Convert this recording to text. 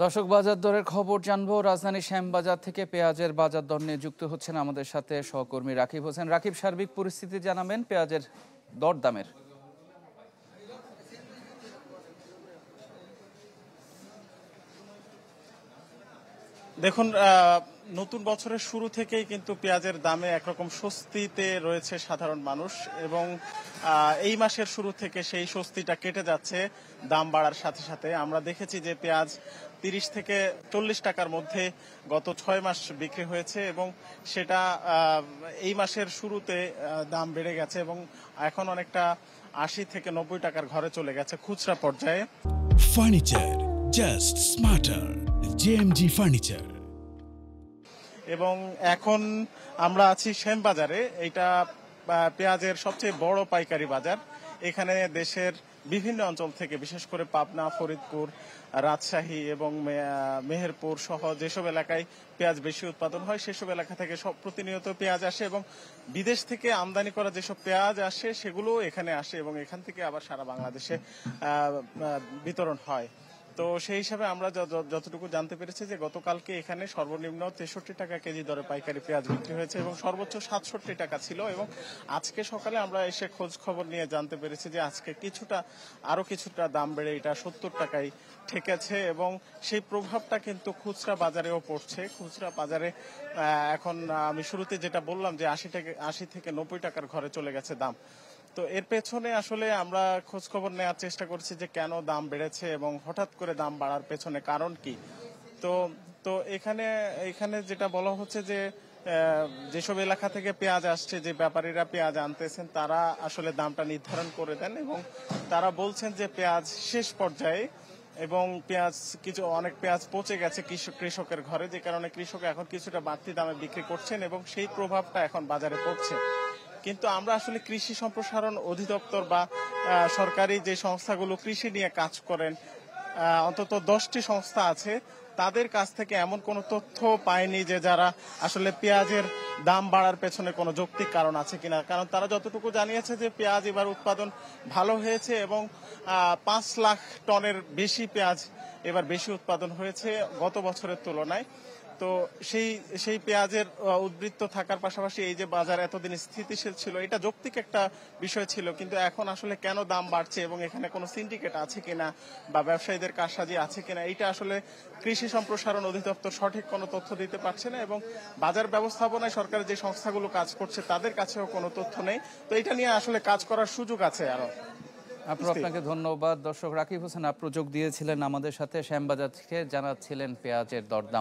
দর্শক, বাজার দরের খবর জানবো। রাজধানী শ্যামবাজার থেকে পেঁয়াজের বাজার দর নিয়ে যুক্ত হচ্ছেন আমাদের সাথে সহকর্মী রাকিব হোসেন। রাকিব, সার্বিক পরিস্থিতি জানাবেন পেঁয়াজের দরদামের। দেখুন, নতুন বছরের শুরু থেকেই কিন্তু পেঁয়াজের দামে একরকম স্বস্তিতে রয়েছে সাধারণ মানুষ, এবং এই মাসের শুরু থেকে সেই স্বস্তিটা কেটে যাচ্ছে দাম বাড়ার সাথে সাথে। আমরা দেখেছি যে পেঁয়াজ 30 থেকে 40 টাকার মধ্যে গত 6 মাস বিক্রি হয়েছে, এবং সেটা এই মাসের শুরুতে দাম বেড়ে গেছে এবং এখন অনেকটা 80 থেকে 90 টাকার ঘরে চলে গেছে খুচরা পর্যায়ে। Furniture just smarter, JMG furniture. এবং এখন আমরা আছি শ্যামবাজারে। এটা পেঁয়াজের সবচেয়ে বড় পাইকারি বাজার। এখানে দেশের বিভিন্ন অঞ্চল থেকে, বিশেষ করে পাবনা, ফরিদপুর, রাজশাহী এবং মেহেরপুর সহ যেসব এলাকায় পেঁয়াজ বেশি উৎপাদন হয় সেসব এলাকা থেকে সব প্রতিনিয়ত পেঁয়াজ আসে, এবং বিদেশ থেকে আমদানি করা যেসব পেঁয়াজ আসে সেগুলো এখানে আসে এবং এখান থেকে আবার সারা বাংলাদেশে বিতরণ হয়। তো সেই হিসাবে আমরা যতটুকু জানতে পেরেছি যে গতকালকে এখানে সর্বনিম্ন 63 টাকা কেজি দরে পাইকারি পেঁয়াজ বিক্রি হয়েছে এবং সর্বোচ্চ 67 টাকা ছিল। এবং আজকে সকালে আমরা এসে খোঁজ খবর নিয়ে জানতে পেরেছি যে আজকে আরো কিছুটা দাম বেড়ে এটা 70 টাকায় ঠেকেছে, এবং সেই প্রভাবটা কিন্তু খুচরা বাজারেও পড়ছে। খুচরা বাজারে এখন আমি শুরুতে যেটা বললাম যে 80 থেকে 90 টাকার ঘরে চলে গেছে দাম। তো এর পেছনে আসলে আমরা খোঁজ খবর নেওয়ার চেষ্টা করছি যে কেন দাম বেড়েছে এবং হঠাৎ করে দাম বাড়ার পেছনে কারণ কি। তো তো এখানে যেটা বলা হচ্ছে যে যেসব এলাকা থেকে পেঁয়াজ আসছে, যে ব্যাপারীরা পেঁয়াজ আনতেছেন তারা আসলে দামটা নির্ধারণ করে দেন, এবং তারা বলছেন যে পেঁয়াজ শেষ পর্যায়ে, এবং অনেক পেঁয়াজ পচে গেছে কৃষকের ঘরে, যে কারণে কৃষক এখন কিছুটা বাড়তি দামে বিক্রি করছেন এবং সেই প্রভাবটা এখন বাজারে পড়ছে। কিন্তু আমরা আসলে কৃষি সম্প্রসারণ অধিদপ্তর বা সরকারি যে সংস্থাগুলো কৃষি নিয়ে কাজ করেন, অন্তত 10টি সংস্থা আছে, তাদের কাছ থেকে এমন কোনো তথ্য পাইনি যে যারা আসলে পেঁয়াজের দাম বাড়ার পেছনে কোনো যৌক্তিক কারণ আছে কিনা। কারণ তারা যতটুকু জানিয়েছে যে পেঁয়াজ এবার উৎপাদন ভালো হয়েছে এবং 5 লাখ টনের বেশি পেঁয়াজ এবার বেশি উৎপাদন হয়েছে গত বছরের তুলনায়। তো সেই পেঁয়াজের উদ্বৃত্ত থাকার পাশাপাশি এই যে বাজার এতদিন স্থিতিশীল ছিল, এটা যৌক্তিক একটা বিষয় ছিল। কিন্তু এখন আসলে কেন দাম বাড়ছে এবং এখানে কোনো সিন্ডিকেট আছে কিনা বা ব্যবসায়ীদের কারসাজি আছে কিনা, এটা আসলে কৃষি সম্প্রসারণ অধিদপ্তর সঠিক কোনো তথ্য দিতে পারছে না, এবং বাজার ব্যবস্থাপনায় সরকারের যে সংস্থাগুলো কাজ করছে তাদের কাছেও কোনো তথ্য নেই। তো এটা নিয়ে আসলে কাজ করার সুযোগ আছে আরো। আপনাকে ধন্যবাদ। দর্শক, রাকিব হোসেন যোগ দিয়েছিলেন আমাদের সাথে শ্যামবাজার থেকে, জানাচ্ছিলেন পেঁয়াজের দরদাম।